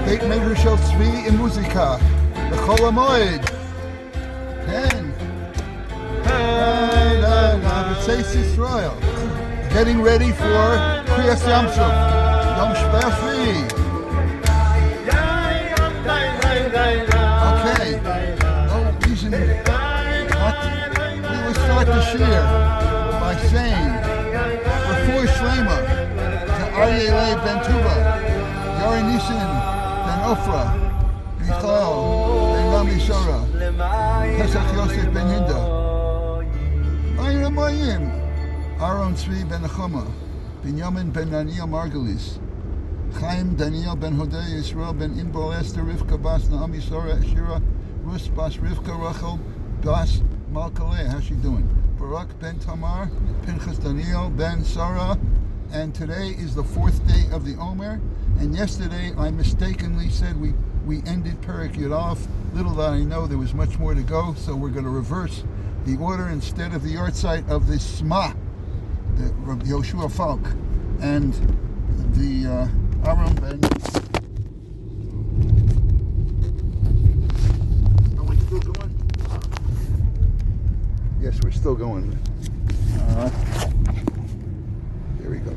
בית מדרש של צבי עם מוזיקה, בחול המועד. כן. B'tzeis Yisrael. Getting ready for Kriyas Yom Tov. Yom Shpashi. Okay. No reason not to. We will start the shir by saying, Refuah Shlema to Aryeh ben Tuva, Yari Nisan ben Ofra, Michael ben Rami Shara, Pesach Yosef ben Hinda, Mayim Mayim, Aaron Tzvi ben Achama, Binyamin ben Daniel Margulis, Chaim Daniel ben Hodei Yisrael ben Inbal Esther Rivka Bas Naomi Sora Shira Rus Bas Rivka Rachel Bas Malkaleh. How's she doing? Barak ben Tamar, Pinchas Daniel ben Sarah, and today is the 4th day of the Omer. And yesterday I mistakenly said we ended Perek Yud. Little did I know there was much more to go, so we're going to reverse the order. Instead of the yahrzeit of the Sma, the Rabbi Yoshua Falk, and the Aaron ben. Are we still going? Yes, we're still going. Here we go.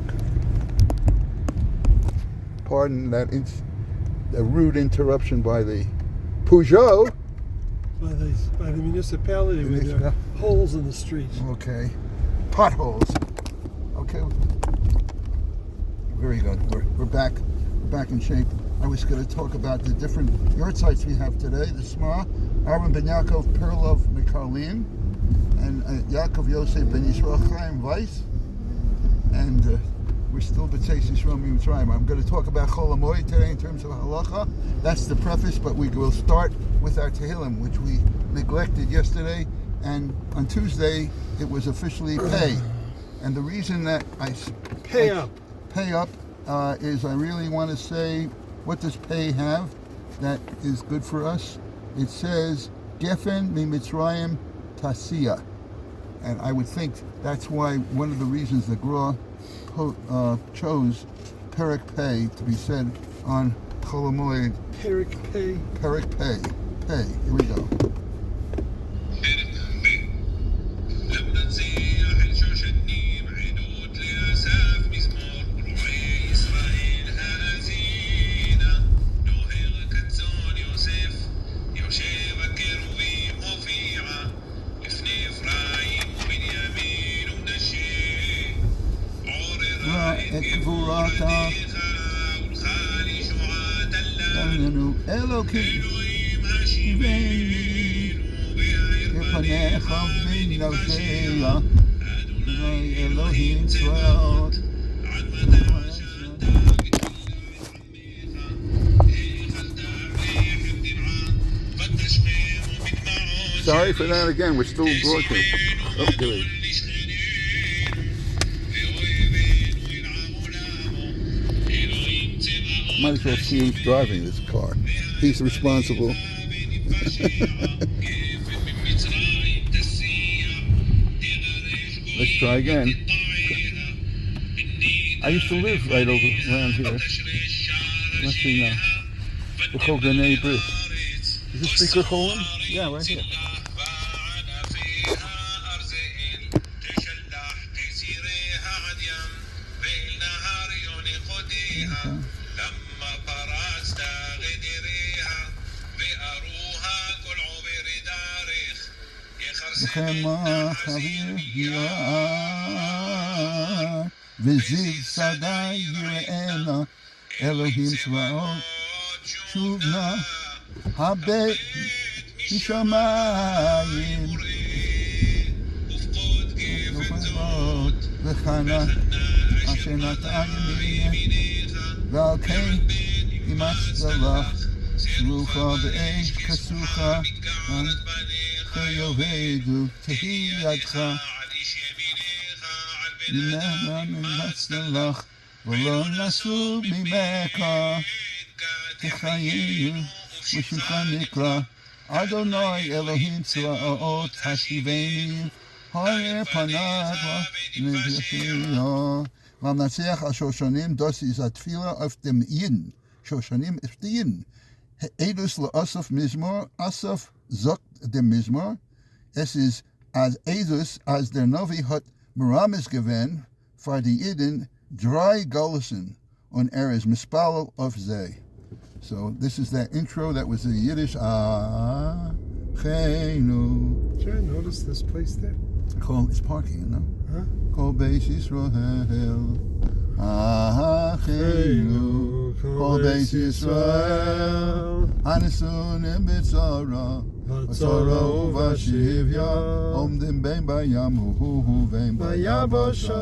Pardon that a rude interruption by the Peugeot. By the municipality with their holes in the streets. Okay. Potholes. Okay. Very good. We're back. We're back in shape. I was going to talk about the different yahrzeits we have today. The Sma, Aaron ben Yaakov Perlov Mikarlin, and Yaakov Yosef ben Yisrael Chaim Weiss, and we're still B'tzeis Yisrael Mitzrayim. I'm going to talk about Chol HaMoed today in terms of halacha. That's the preface, but we will start with our Tehillim, which we neglected yesterday, and on Tuesday it was officially pay. And the reason that I pay up is I really want to say, what does pay have that is good for us? It says Gefen mi Mitzrayim Tasiya, and I would think that's why one of the reasons the Gra chose Perek Pei to be said on Chol HaMoed. Perek Pei. Perek Pei. Pei. Here we go. את גבורתה לנו אלוקים השיבנו לפניך ונרשע אדוני אלוהים צבאות. Sorry for that again, we're still broadcasting. Okay. Might as well see who's driving this car. He's responsible. Let's try again. I used to live right over around here. Let's see now. B'chol Ganei Brit. Is this speaker holding? Yeah, right here. חמה חביר יראה וזיו שדה יראנה אלוהים צבאות שוב נא הבט משמיים וחנה אשר נטע ימינך ועל כן ימצא לך שלוחה באש כסוחה יאבדו תהי ידך ממנה נמצא לך ולא נסוג ממך תחיינו ושמך נקרא אדוני אלוהים צבאות השיבנו האר פניו ונביאנו והמנצח השושנים, das ist a Tfila auf dem Jeden. Shoshanim Iftiin. Edus la'asaf mizmor, asaf zok de mizmor. Es is as Edus as der Novi hat Miramis gewen, for the Iden dry Golosin on Eres Mispalel of Zeh. So this is that intro that was the Yiddish Chenu. Did you notice this place there? It's parking, you know? Huh? Kol Beis Yisrael Chenu. Kol Beis Yisrael Hanisun Bitzara Vatzara Uvashivya Omdim Ben Bayam Hu Ben Bayabasha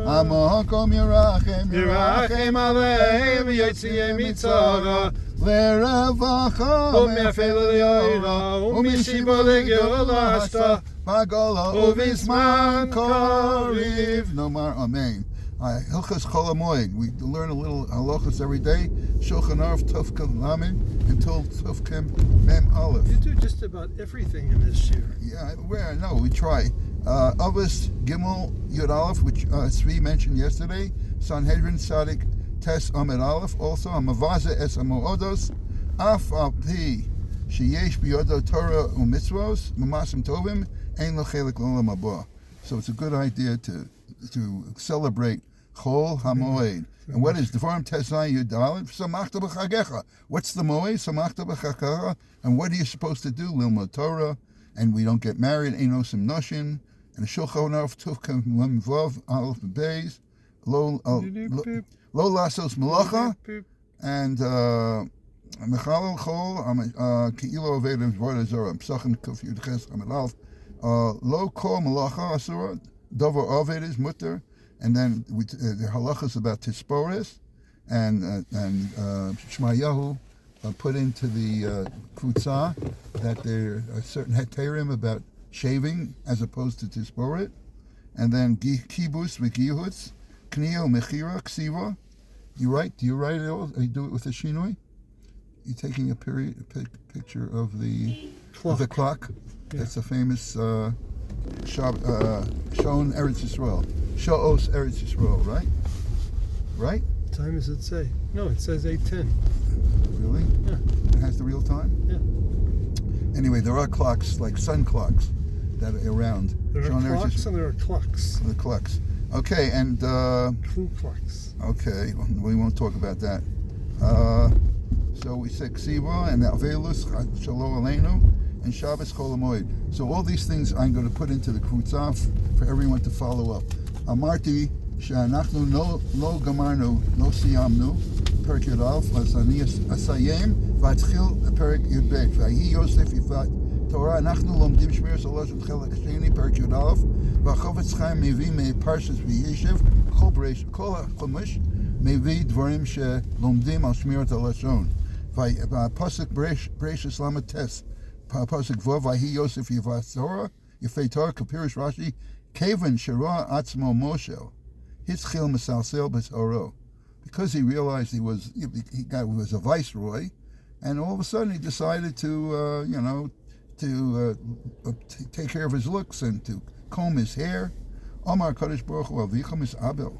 Amahakom Yerachem Yerachem Aleim Yotziyem Mitzara Lerevacha Umefel Le'oira Umishibo Le'geola Hashta Bagola Uvisman Koriv. Nomar Amen. Hilchas Chol HaMoed. We learn a little halachas every day. Shulchan Aruch Tov Kaf Lamed until Tov Kem Mem Aleph. You do just about everything in this year. Yeah, no, we try. Avos Gimel Yud Aleph, which Tzvi mentioned yesterday. Sanhedrin Tzadik Tes Amid Aleph. Also Amavaza Es Amodos. Af Al Pi Sheyesh Biyodo Torah Umitzvos Mamasim Tovim Ein Lo Chelik L'Olam Haba. So it's a good idea to celebrate Chol HaMoed. And what is Devarim Tesai Yud Aleph? Samachta b'chagecha. What's the Moed? Samachta b'chagecha. And what are you supposed to do? Lilmod Torah. And we don't get married. Einosim Noshin. And Shulchan Aruch Tov Kaf Mem Vav Aleph Beis. Lo Lasos Melacha. And Mechalel Chol Keilo Avedim Zvodah Zorah. Psachim Kuf Yud Ches Amid Aleph. Lo Kol Melacha Asura. Dover Oved is mutter, and then the halachas about Tisporis and Shmayahu put into the Kutzah that there are certain heterim about shaving as opposed to Tisporit, and then Kibus V'Gihutz, Knio Mechira Ksiva. Do you write it all? Or you do it with a shinoi? You're taking a picture of the clock. Yeah. That's a famous Shon Eretz Yisrael. Sha'os Eretz Yisrael, right? Right? What time does it say? No, it says 8:10. Really? Yeah. It has the real time? Yeah. Anyway, there are clocks, like sun clocks, that are around. There are clocks and there are clucks. The clocks. Okay, and... True clocks. Okay, we won't talk about that. So we say Ksiva and Avelus, Shalom Aleinu, and Shabbos Chol HaMoed. So all these things I'm going to put into the Krutzah for everyone to follow up. Amarti she'anachnu lo gamarnu, lo siyamnu, Perek Yud Aleph, אז אני אסיים ואתחיל בפרק י"ב. ויהי יוסף יפת תורה, אנחנו לומדים שמירת הלשון חלק שני, פרק י"א, והחפץ חיים מביא מפרשת וישב, כל החומש מביא דברים שלומדים על שמירת הלשון. והפסוק ברשת ל"ט, הפסוק ו' ויהי יוסף יפה תורה, כפירוש רש"י, כיוון שראה עצמו מושל, התחיל מסלסל בתורו. Because he realized he was a viceroy, and all of a sudden he decided to take care of his looks and to comb his hair. Omar Kadosh Baruch Hu Avicham is Abel.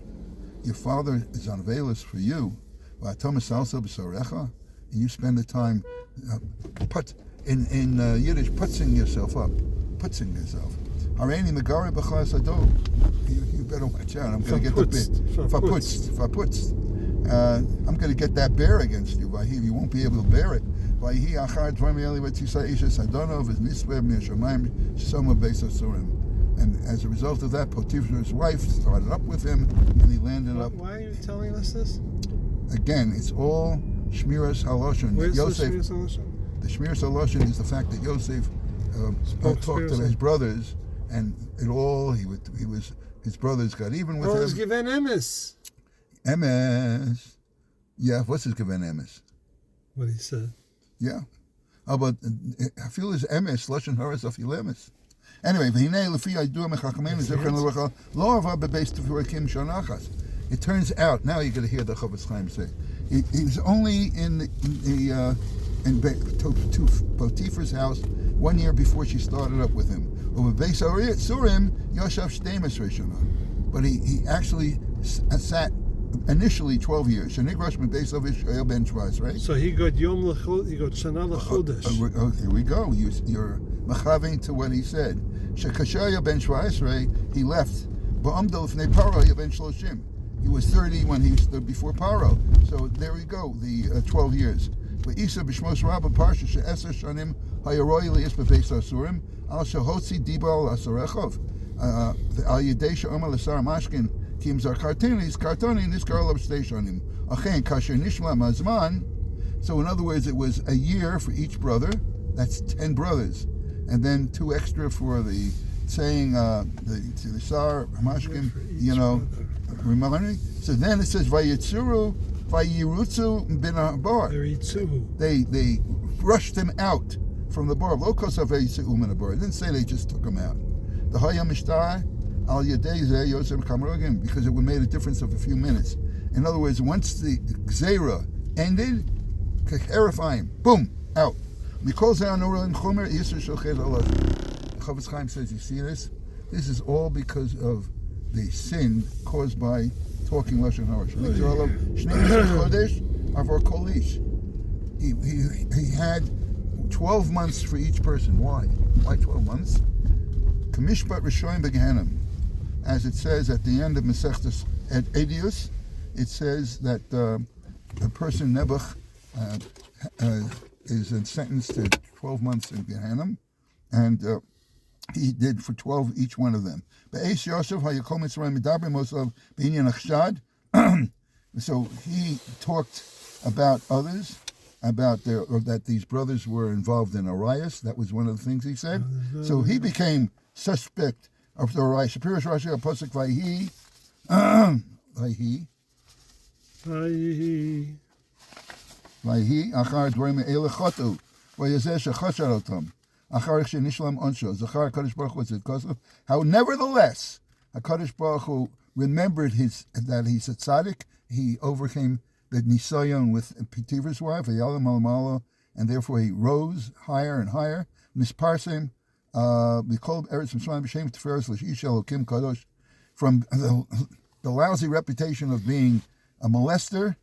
Your father is on Velas for you. And you spend the time in Yiddish putzing yourself up. Hareini Megari B'chas Adov. You better watch out. I'm going to get the bit. Verputzt. I'm going to get that bear against you. You won't be able to bear it. And as a result of that, Potiphar's wife started up with him, and he landed up. Why are you telling us this? Again, it's all Shmiras Haloshon. Where's Yosef, the Shmiras Haloshon? The Shmiras Haloshon is the fact that Yosef talked to his brothers, and his brothers got even with him. Oh, it's given emes. Emes. Yeah, what's his given emes? What he said. Yeah. But I feel his emes, Lashon Haras of Yilemes. Anyway, it turns out, now you're going to hear the Chofetz Chaim say, he was only in Potiphar's house 1 year before she started up with him. But he actually sat initially 12 years. Shenigrash Mebeis of Israel ben Shvais, right? So he got Yom L'Chodesh, he got Shana L'Chodesh. Here we go. You're machaving to what he said. Shekashaya ben Shvais, right? He left. Ba'amdal Fnei Paro ben Shloshim. He was 30 when he stood before Paro. So there we go, the 12 years. But Isa b'shmos Rabba Parsha she'eser shanim hayaroi li'is b'beis asurim al shehotzi diba al asarechov al yedei she'omar l'sar mashkin kim zar kartonis niskar lo b'shtei shanim achen kasher nishma mazman. So in other words, it was a year for each brother. That's 10 brothers, and then 2 extra for the saying the sar mashkin, reminding. So then it says Vayitzuru Vayirutzu bin Bar. They rushed him out from the bar. Lo kosav Vayitzu min bar. It didn't say they just took him out. The Hayam Mishtai al Yadei Zeh Yosef Kamrogim, because it would made a difference of a few minutes. In other words, once the Gzeira ended, Kecharifayim, boom, out. Mikol Zeh Anor in Chomer Yisur Shochet Allah. Chavetz Chaim says, you see this? This is all because of the sin caused by talking Lashon Hara. He had 12 months for each person. Why? Why 12 months? Kamishpat Rishoyim Begehenim. As it says at the end of Masechtas Edius, it says that a person Nebuch is sentenced to 12 months in Gehenim, and he did for 12 each one of them. So he talked about others, that these brothers were involved in a riot. That was one of the things he said. So he became suspect of the riot. Shapira's Rashi Pasuk Vayhi Achar Dvarim Eile Chatu Vayazeh Shechashar Otam. How nevertheless, HaKadosh Baruch Hu remembered that he's a tzaddik. He overcame the Nisayon with Petiver's wife, and therefore he rose higher and higher. From the lousy reputation of being a molester,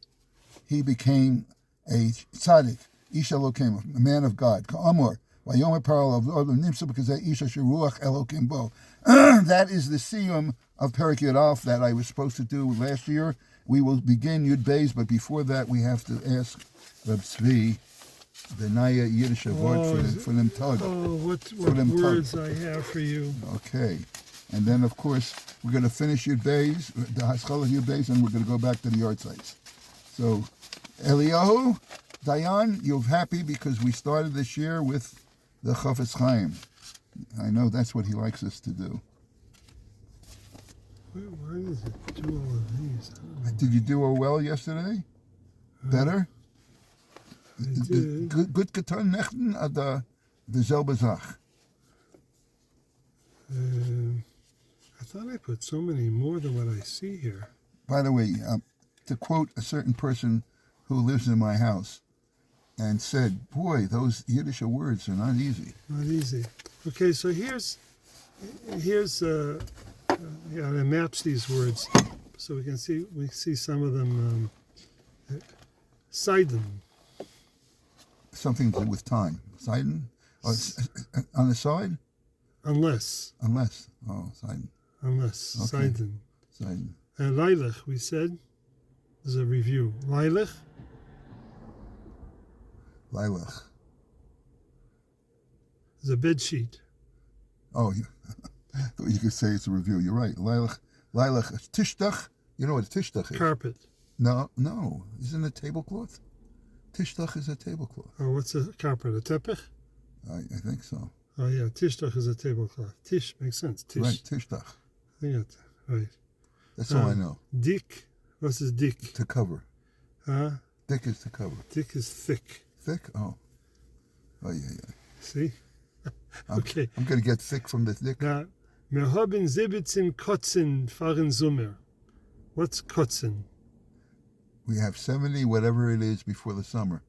he became a tzaddik, Ish Elokim, a man of God. Ka'amor. That is the סיום of Perek Yud Aleph that I was supposed to do last year. We will begin Yud Beis, but before that we have to ask Reb Tzvi the Naya Yiddish word for them tug. What words I have for you. Okay. And then, of course, we're going to finish Yud Beis, the Haskalah Yud Beis, and we're going to go back to the yard sites. So, Eliyahu, Dayan, you're happy because we started this year with the Chavetz Chaim. I know that's what he likes us to do. Why does it do all of these? Did you do well yesterday? Better? I did. Good getan nechten oder dieselbe Sach? I thought I put so many more than what I see here. By the way, to quote a certain person who lives in my house, and said, boy, those Yiddish words are not easy. Not easy. Okay, so here's I match these words so we see some of them. Sidon. Something to do with time. Sidon? On the side? Unless. Oh, Sidon. Unless. Okay. Sidon. And Lailach, we said, there's a review. Lailach. There's a bed sheet. Oh, I thought you could say it's a review. You're right. Lailach, tishtach. You know what a tishtach is? Carpet. No. Isn't it tablecloth? Tishtach is a tablecloth. Oh, what's a carpet? A teppich? I think so. Oh, yeah. Tishtach is a tablecloth. Tish makes sense. Tish. Right, tishtach. Right. That's all I know. Dik. What is dik? To cover. Huh? Dik is to cover. Dik is thick. Thick? Oh, yeah. See? Okay. I'm going to get thick from the thick. Now, wir haben 17 Kotzen fahren Sommer. What's Kotzen? We have 70, whatever it is, before the summer.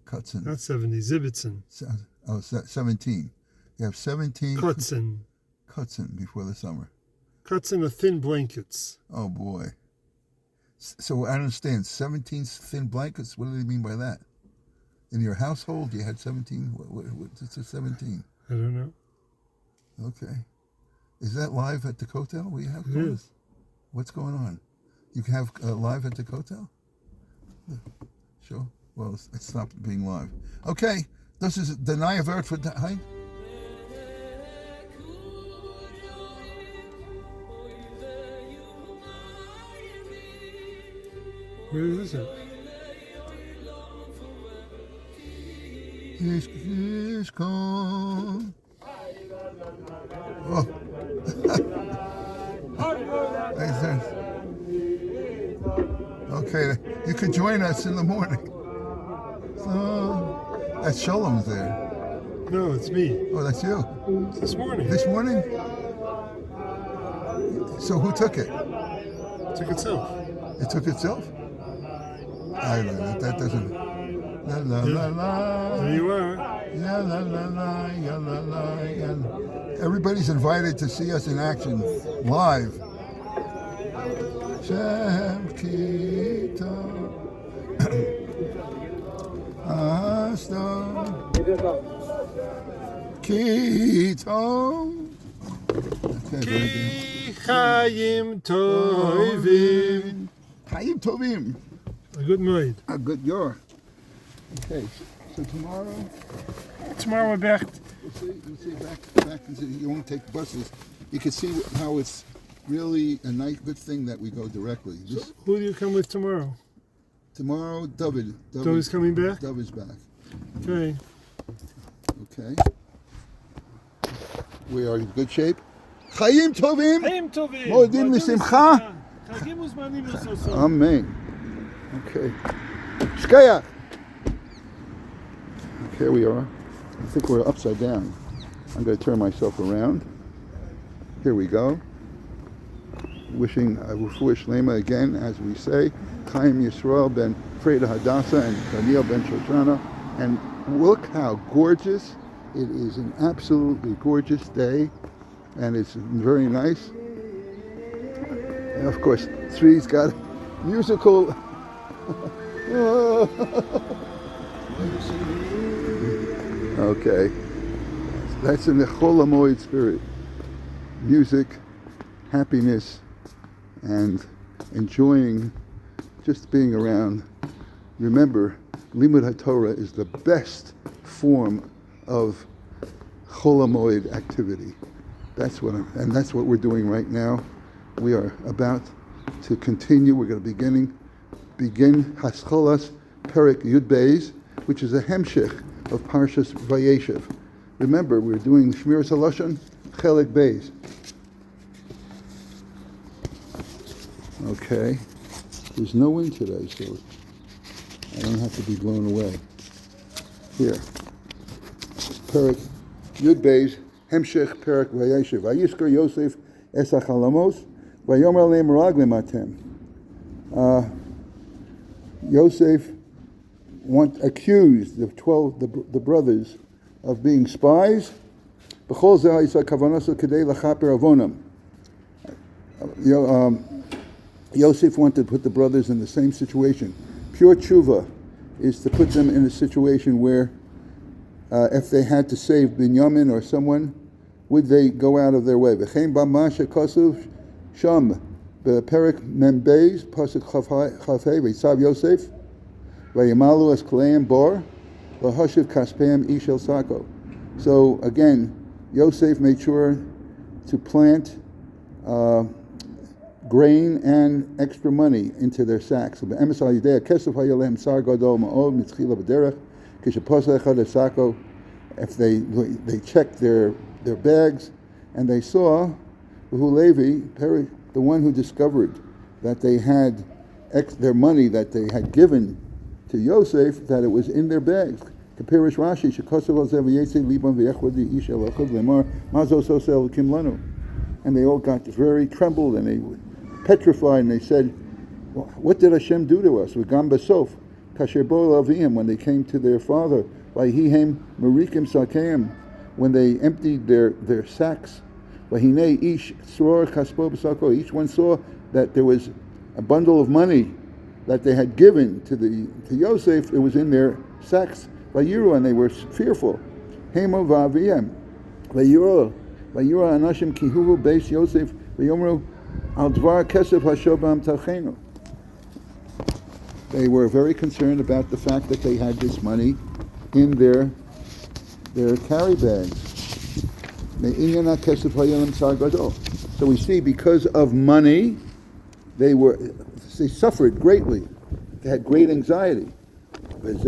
Kotzen. Not 70, 17. 17. You have 17 Kotzen before the summer. Kotzen are thin blankets. Oh, boy. So I don't understand. 17 thin blankets? What do they mean by that? In your household, you had 17? What's a 17? I don't know. Okay. Is that live at the Kotel? We have It is. What's going on? You can have live at the Kotel? Sure. Well, it stopped being live. Okay. This is the Naya Vert for Hein. Where is this at? Is gone. Oh. Okay, you could join us in the morning. So, that's Sholom's there. No, it's me. Oh, that's you. It's this morning. This morning? So who took it? It took itself. It took itself? I don't know. That doesn't. La la la la. There you are. La la la la. Ya la la. Ya. Everybody's invited to see us in action live. Shem Kito Asta Kito. Okay, very good. Chaim Tovim. Chaim Tovim. A good night. A good year. Okay, so tomorrow Tomorrow we're back. we'll see back into, you won't take buses. You can see how it's really a nice, good thing that we go directly. This, Who do you come with tomorrow? tomorrow, David. David's coming back? David's back. Okay. Okay. We are in good shape. Chaim Tovim. Chaim Tovim. Moedim l'simcha. Chagim uzmanim l'sosom. Amen. Okay. Shkaya. Here we are. I think we're upside down. I'm going to turn myself around. Here we go. Wishing a refuah shlema again, as we say. Chaim Yisrael ben Freda Hadassah and Daniel ben Shoshana. And look how gorgeous. It is an absolutely gorgeous day. And it's very nice. And of course, Sri's got musical. Okay. That's in the Chol HaMoed spirit. Music, happiness, and enjoying just being around. Remember, Limud HaTorah is the best form of Chol HaMoed activity. That's what we're doing right now. We are about to continue. We're going to begin Hascholas Perek Yud Beis, which is a hemshech of Parshas Vayeshev. Remember, we're doing Shmirat Haloshon Chelek Beis. Okay, there's no wind today, so I don't have to be blown away. Here, Perek Yud Beis, hemshech Perek Vayeshev. Vayishker Yosef es hachalamos, vayomer leim raglim atem. Yosef accused the brothers of being spies. Yosef wanted to put the brothers in the same situation. Pure tshuva is to put them in a situation where if they had to save Binyamin or someone, would they go out of their way? V'chein b'masha kosuv sham be'perek membeis pasuk chavhei v'yisav Yosef v'yamalu es kleim bar v'hashiv kaspeim ish el sako. So again, Yosef made sure to plant grain and extra money into their sacks. If they checked their bags and they saw Levi, the one who discovered that they had their money that they had given to Yosef, that it was in their bags. Kapirish Rashi, and they all got very trembled and they were petrified, and they said, what did Hashem do to us? When they came to their father, when they emptied their sacks, each one saw that there was a bundle of money that they had given to Yosef. It was in their sacks. Vayiru, and they were fearful. Hemo va'aviyem. Vayiru anashim kihuvu beis Yosef vayomru al dvar kesef hashobam tachenu. They were very concerned about the fact that they had this money in their carry bags. So we see, because of money, they suffered greatly. They had great anxiety. This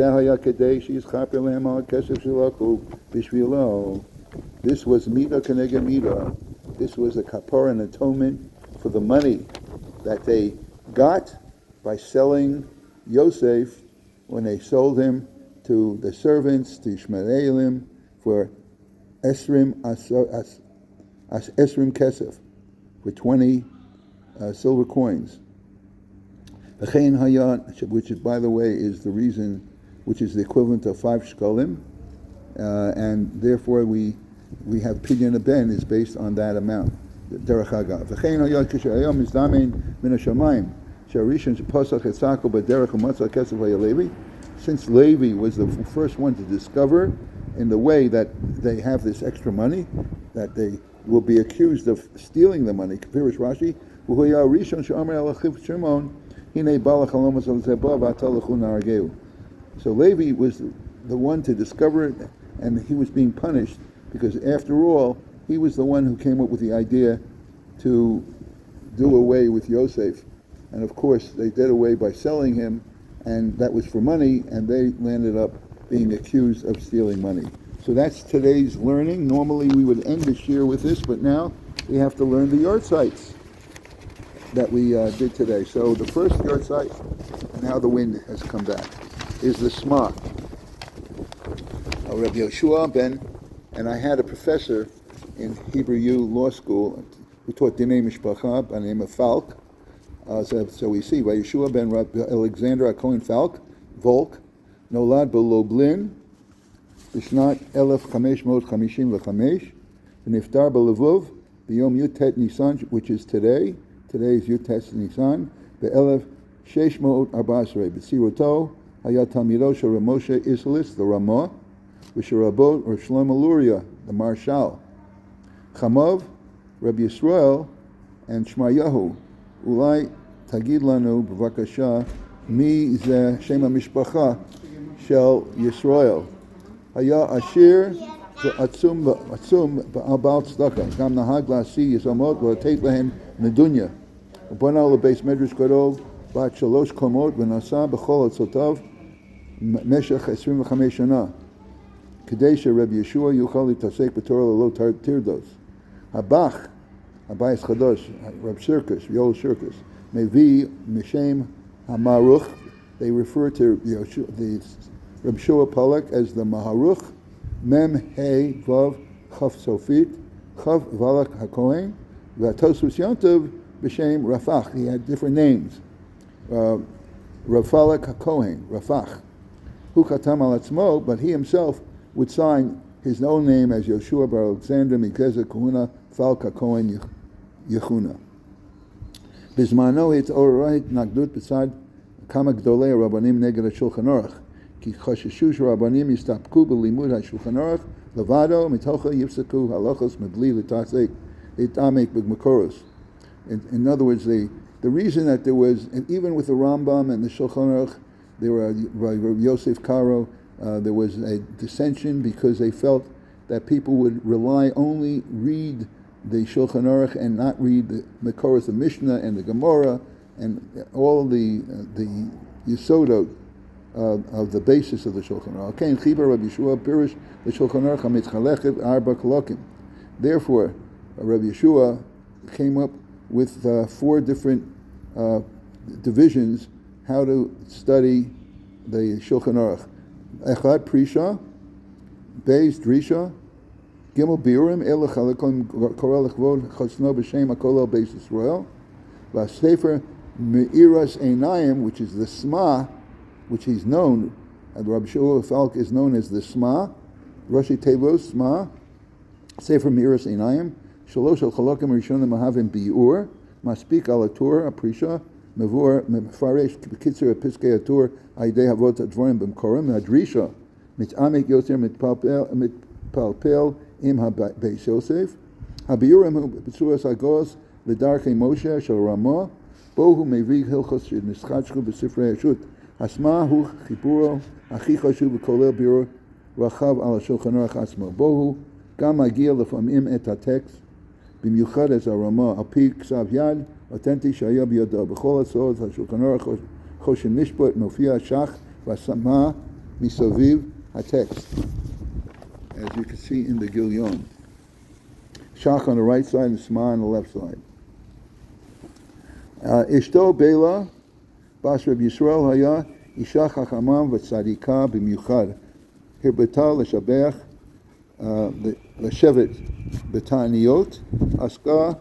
was midah keneged midah. This was a kapara, an atonement for the money that they got by selling Yosef, when they sold him to the servants, to Ishmaelim, for esrim kesef, for 20 silver coins. Which, by the way, is the reason, which is the equivalent of 5 shkalim, and therefore we have Pidyon Ben is based on that amount. Derech Hagav. V'chein hayad k'shayom izdamein min hashamayim sharishon shepasach etzako b'derech u'matzah kesef hayalevi. Since Levi was the first one to discover, in the way that they have this extra money, that they will be accused of stealing the money. K'pirish Rashi, v'hoya rishon she'amar alachiv Shimon hinei balach halomas al zebah v'atalachu narageu. So Levi was the one to discover it, and he was being punished because, after all, he was the one who came up with the idea to do away with Yosef. And of course, they did away by selling him, and that was for money, and they landed up being accused of stealing money. So that's today's learning. Normally we would end this year with this, but now we have to learn the yard sites that we did today. So the first yard site, and now the wind has come back, is the Shema. Rabbi Yoshua ben, and I had a professor in Hebrew U Law School who taught Dinei Mishpacha by the name of Falk. So we see, Yeshua ben Rabbi Alexander HaKohen Volk, Nolad Beloblin, Bishnat 1555, Niftar Belevov, B'yom Yutet Nisan, which is today. Today is Yutet Nisan, Be'elef Sheshmot Arbasrei, B'tziroto, Hayat Talmido Shel Moshe Islis, the Ramah, V'sherabot Rav Shlomo Luria, the Marshal, Chamov, Rabbi Yisrael, and Shmayahu. Ulai Tagid Lanu B'vakasha Mi Ze Shem HaMishpacha Shel Yisrael. Haya Ashir Atzum Ba'al Tzedakah. Gam Nahag Lasi Yisomot V'Atet Lahem Nedunya. Ubana L'Beis Medrash Gadol Bat Shalosh Komot V'Nasa B'Chol Atzotav Meshach 25 Shana. Kadesha Rabbi Yeshua Yuchal Litasek B'Torah Lo Tirdos. Habach Abayis Chadosh, Rab Shirkus, Yol Shirkus, Mevi Mishem Hamaruch. They refer to the Rab Shua Palak as the Maharuch. Mem He Vav Chaf Sofit Chav Valak HaKohen V'Atosus Yontav B'Shem Rafach. He had different names. Rafalak HaKohen, Rafach. Hu Chatam Al Atzmo, but he himself would sign his own name as Yoshua Bar Alexander Mikeza Kahuna Falk HaKohen Yechuna. Bizmano it's all right. Nagdut beside Kama Gdolei Rabbanim Neged HaShulchan Aruch. Ki chasheshu Rabbanim yistapku b'limud HaShulchan Aruch levado mitocha yifsaku halachos mebli l'tasek l'tamek b'gmakoros. In other words, the reason that there was, and even with the Rambam and the Shulchan Aruch, there were Yosef Karo, there was a dissension because they felt that people would read the Shulchan Aruch and not read the Makoros, the Mishnah and the Gemara and all the Yesodot of the basis of the Shulchan Aruch. Okay, in Chibar Rabbi Yeshua Pirish the Shulchan Aruch HaMitchalechet Arba Kolokim. Therefore, Rabbi Yeshua came up with 4 different divisions how to study the Shulchan Aruch. Echad Prisha, Beis Drisha, Gimel Biurim, Ela Chalakom Korel Chvod Chosno B'Shem Akol Beis Yisrael, V'Sefer Me'iras Einayim, which is the Sma, which he's known, and Rabbi Shua Falk is known as the Sma, Rashi Tevos Sma, Sefer Me'iras Einayim, Shalosh Al Chalakim Rishonim Mahavim Biur, Maspik Al Atur Aprisha, מפרש בקיצור פסקי הטור על ידי אבות הדבורים במקורם, הדרישה מתעמק יותר מתפלפל עם הבייס יוסף. הביורם הוא בצורת הגוס לדרכי משה של רמו, בו הוא מביא הלכות שנסחטשו בספרי השו"ת. הסמה הוא חיבורו הכי חשוב וכולל ביור רחב על השולחן ערוך עצמו. בו הוא גם מגיע לפעמים את הטקסט, במיוחד את הרמה, על פי כתב יד אותנטי שהיה בידו. בכל הצעות השולחן ערוך חושן משפט מופיע שח והסמה מסביב הטקסט. As you can see in the Gilyon. Shach on the right side and Sma on the left side. אשתו בלה, בס רב ישראל היה אישה חכמה וצדיקה במיוחד. הרבתה לשבת בתעניות, עסקה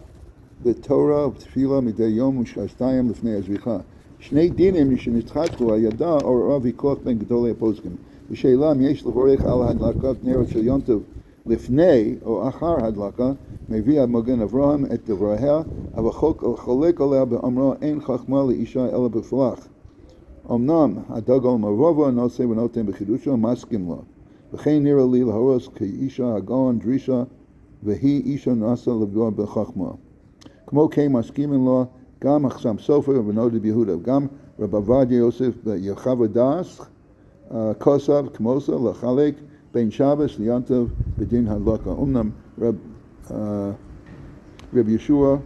בתורה ובתפילה מדי יום ושעתיים לפני הזריחה. שני דינים שנתחתכו על ידה עוררה ויכוח בין גדולי הפוסקים. בשאלה אם יש לברך על הדלקת נרות של יום טוב לפני או אחר הדלקה, מביא המגן אברהם את דבריה, אבל חולק עליה באמרו אין חכמה לאישה אלא בפלח. אמנם הדגל מרובו נושא ונותן בחידושו, מסכים לו. וכן נראה לי להרוס כאישה הגאון דרישה, והיא אישה נעשה לפגוע בחכמה. כמו כן מסכימים לו גם החסם סופר ונודע ביהודה, גם רב עובדיה יוסף ביחווה דאס, כוסף כמוסה לחלק בין שבס ליונטוב בדין הדלקה. אמנם רב ישוע,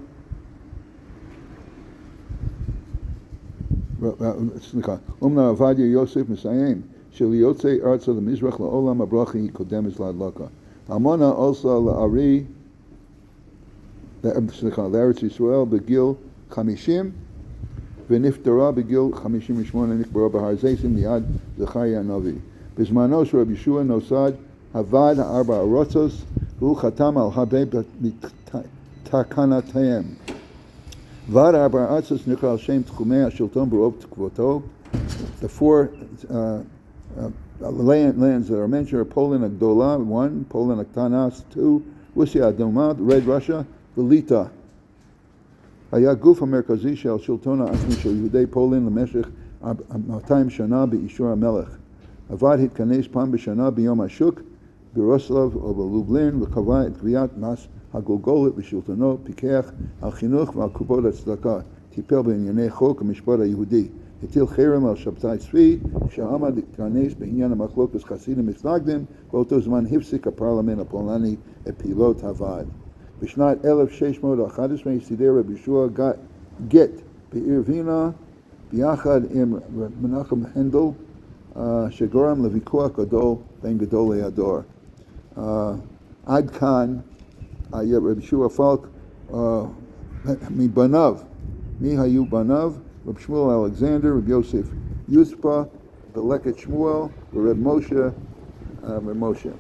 אמנם עובדיה יוסף מסיים שליוצא ארצה למזרח לעולם הברכה היא קודמת להדלקה. המונה עושה לארץ ישראל בגיל 50 ונפטרה בגיל 58, נקברה בהר זיתים ליד זכריה הנביא. בזמנו של רבי ישוע נוסד הוועד הארבע ארצות, והוא חתם על הרבה תקנותיהם. ועד הארבע ארצות נקרא על שם תחומי השלטון ברוב תקוותו. The four lands that are mentioned are Poland הגדולה, 1, Poland הקטנה, 2, רוסיה האדומה, Red Russia, וליטא. היה גוף המרכזי של שלטון העצמי של יהודי פולין למשך 200 שנה באישור המלך. הוועד התכנס פעם בשנה ביום השוק ברוסלב או בלובלין וקבע את קביעת מס הגולגולת בשלטונו, פיקח על חינוך ועל קופות הצדקה, טיפל בענייני חוק המשפט היהודי, הטיל חרם על שבתאי צבי שעמד להתכנס בעניין המחלוקת חסידים מתנגדים, באותו זמן הפסיק הפרלמנט הפולני את פעילות הוועד. בשנת 1611 סידר רבי ישוע גט בעיר וינה ביחד עם מנחם הנדל, שגורם לוויכוח גדול בין גדולי הדור. עד כאן היה רבי ישוע פלק מבניו. מי היו בניו? רב שמואל אלכסנדר, רב יוסף יוספה, בלקט שמואל ורב משה.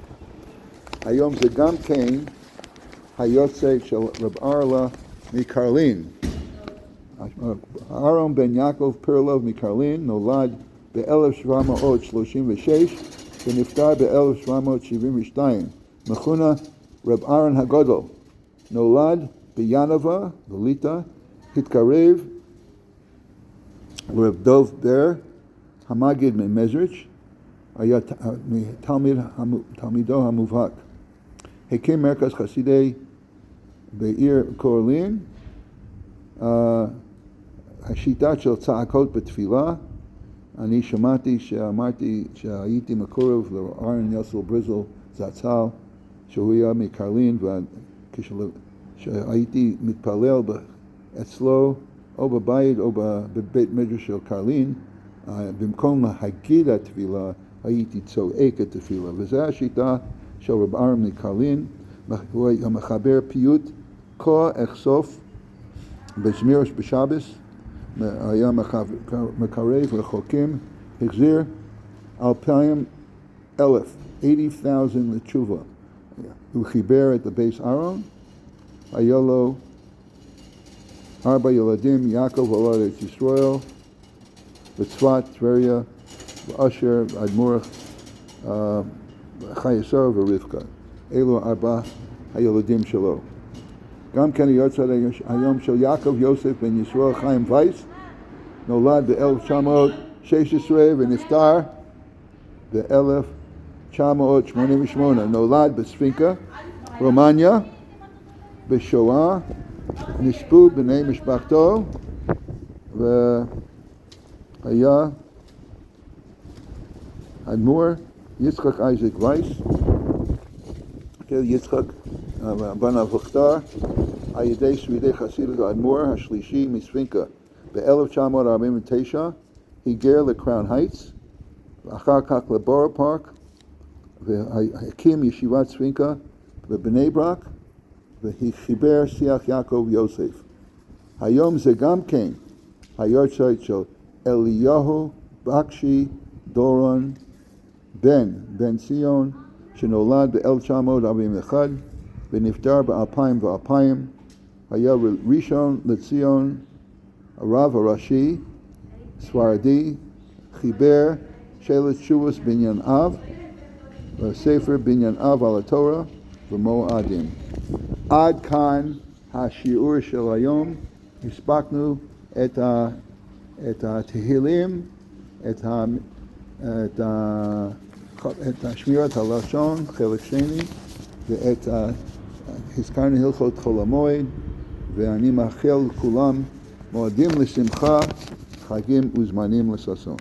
היום זה גם כן היוצא של רב ארלה מקרלין. אהרון בן יעקב פרלוב מקרלין נולד ב-1736 ונפטר ב-1772. מכונה רב אהרון הגדול. נולד בינבה, בליטא, התקרב לרב דב בר, המגיד ממזריץ', היה תלמידו המובהק. הקים מרכז חסידי בעיר קורלין, השיטה של צעקות בתפילה. אני שמעתי שאמרתי שהייתי מקורב לארן יוסל בריזל זצ"ל, שהוא היה מקרלין, וכשהייתי מתפלל אצלו או בבית או בבית מדרש של קרלין, במקום להגיד התפילה הייתי צועק את התפילה, וזו השיטה של רב ארם מקרלין. הוא היה מחבר פיוט כה אחשוף בזמירוס בשבס, היה מקרב רחוקים, החזיר 80,000 לתשובה. הוא חיבר את הבייס ארון, היה לו 4 ילדים, יעקב עולה את ישראל, וצפת, טבריה, ואשר, אדמו"ר, חייסר ורבקה. אלו 4 הילדים שלו. גם כן יוצא היום של יעקב יוסף בן ישראל חיים וייס, נולד ב-1916 ונפטר ב-1988. נולד בספינקה, רומניה, בשואה, נספו בני משפחתו, והיה האדמו"ר יצחק אייזק וייס, יצחק בן אבוכתר, על ידי שרידי חסידות האדמו"ר השלישי מספינקה. ב-1949 היגר לקראון הייטס, ואחר כך לבורו פארק, והקים ישיבת ספינקה בבני ברק, וחיבר שיח יעקב יוסף. היום זה גם כן היורצייט של אליהו בקשי דורון בן ציון, שנולד ב-1941 ונפטר ב-2000. היה ראשון לציון, הרב הראשי, ספרדי, חיבר שלט שובוס בניין אב, וספר בניין אב על התורה ומועדים. עד כאן השיעור של היום. הספקנו את התהילים, את שמירת הלשון, חלק שני, הזכרנו הלכות חול המועד, ואני מאחל לכולם מועדים לשמחה, חגים וזמנים לששון.